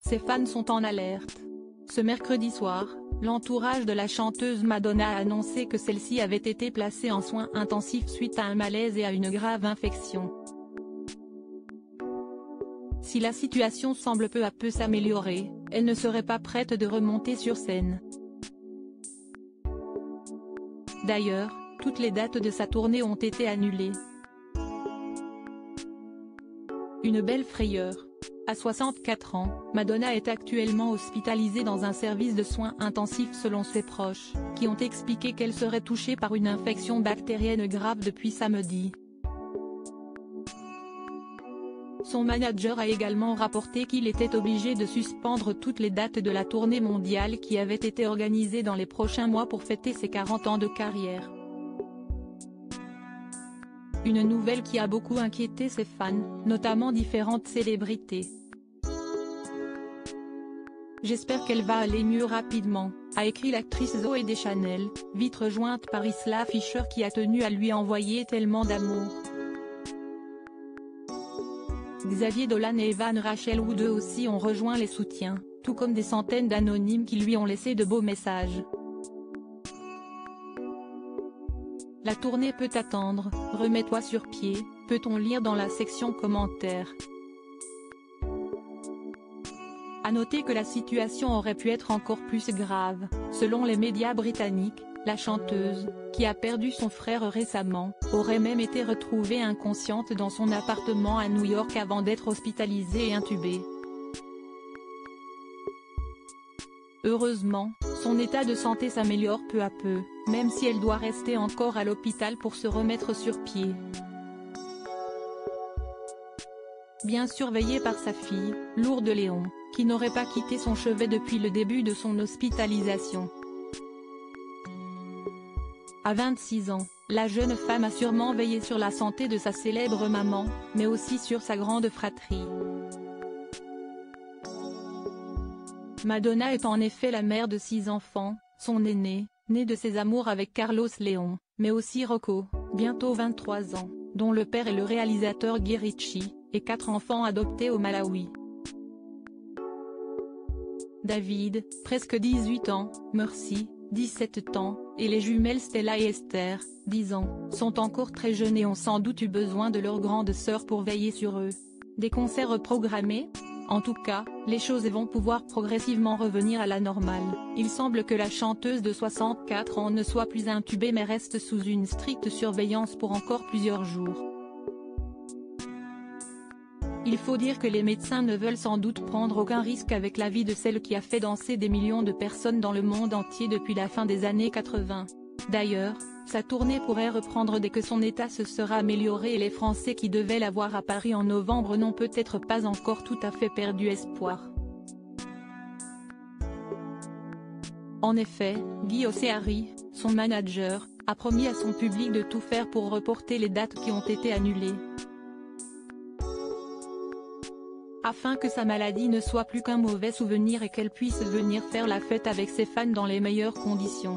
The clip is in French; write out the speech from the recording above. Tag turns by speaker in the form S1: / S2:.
S1: Ses fans sont en alerte. Ce mercredi soir, l'entourage de la chanteuse Madonna a annoncé que celle-ci avait été placée en soins intensifs suite à un malaise et à une grave infection. Si la situation semble peu à peu s'améliorer, elle ne serait pas prête de remonter sur scène. D'ailleurs, toutes les dates de sa tournée ont été annulées. Une belle frayeur. À 64 ans, Madonna est actuellement hospitalisée dans un service de soins intensifs selon ses proches, qui ont expliqué qu'elle serait touchée par une infection bactérienne grave depuis samedi. Son manager a également rapporté qu'il était obligé de suspendre toutes les dates de la tournée mondiale qui avait été organisée dans les prochains mois pour fêter ses 40 ans de carrière. Une nouvelle qui a beaucoup inquiété ses fans, notamment différentes célébrités. J'espère qu'elle va aller mieux rapidement, a écrit l'actrice Zooey Deschanel, vite rejointe par Isla Fisher qui a tenu à lui envoyer tellement d'amour. Xavier Dolan et Evan Rachel Wood eux aussi ont rejoint les soutiens, tout comme des centaines d'anonymes qui lui ont laissé de beaux messages. La tournée peut attendre, remets-toi sur pied, peut-on lire dans la section commentaires. À noter que la situation aurait pu être encore plus grave, selon les médias britanniques. La chanteuse, qui a perdu son frère récemment, aurait même été retrouvée inconsciente dans son appartement à New York avant d'être hospitalisée et intubée. Heureusement, son état de santé s'améliore peu à peu, même si elle doit rester encore à l'hôpital pour se remettre sur pied. Bien surveillée par sa fille, Lourdes Léon, qui n'aurait pas quitté son chevet depuis le début de son hospitalisation. À 26 ans, la jeune femme a sûrement veillé sur la santé de sa célèbre maman, mais aussi sur sa grande fratrie. Madonna est en effet la mère de 6 enfants, son aîné, né de ses amours avec Carlos Léon, mais aussi Rocco, bientôt 23 ans, dont le père est le réalisateur Guy Ritchie, et 4 enfants adoptés au Malawi. David, presque 18 ans, Mercy, 17 ans, et les jumelles Stella et Esther, 10 ans, sont encore très jeunes et ont sans doute eu besoin de leur grande sœur pour veiller sur eux. Des concerts reprogrammés ? En tout cas, les choses vont pouvoir progressivement revenir à la normale. Il semble que la chanteuse de 64 ans ne soit plus intubée mais reste sous une stricte surveillance pour encore plusieurs jours. Il faut dire que les médecins ne veulent sans doute prendre aucun risque avec la vie de celle qui a fait danser des millions de personnes dans le monde entier depuis la fin des années 80. D'ailleurs, sa tournée pourrait reprendre dès que son état se sera amélioré et les Français qui devaient la voir à Paris en novembre n'ont peut-être pas encore tout à fait perdu espoir. En effet, Guy Oceari, son manager, a promis à son public de tout faire pour reporter les dates qui ont été annulées, afin que sa maladie ne soit plus qu'un mauvais souvenir et qu'elle puisse venir faire la fête avec ses fans dans les meilleures conditions.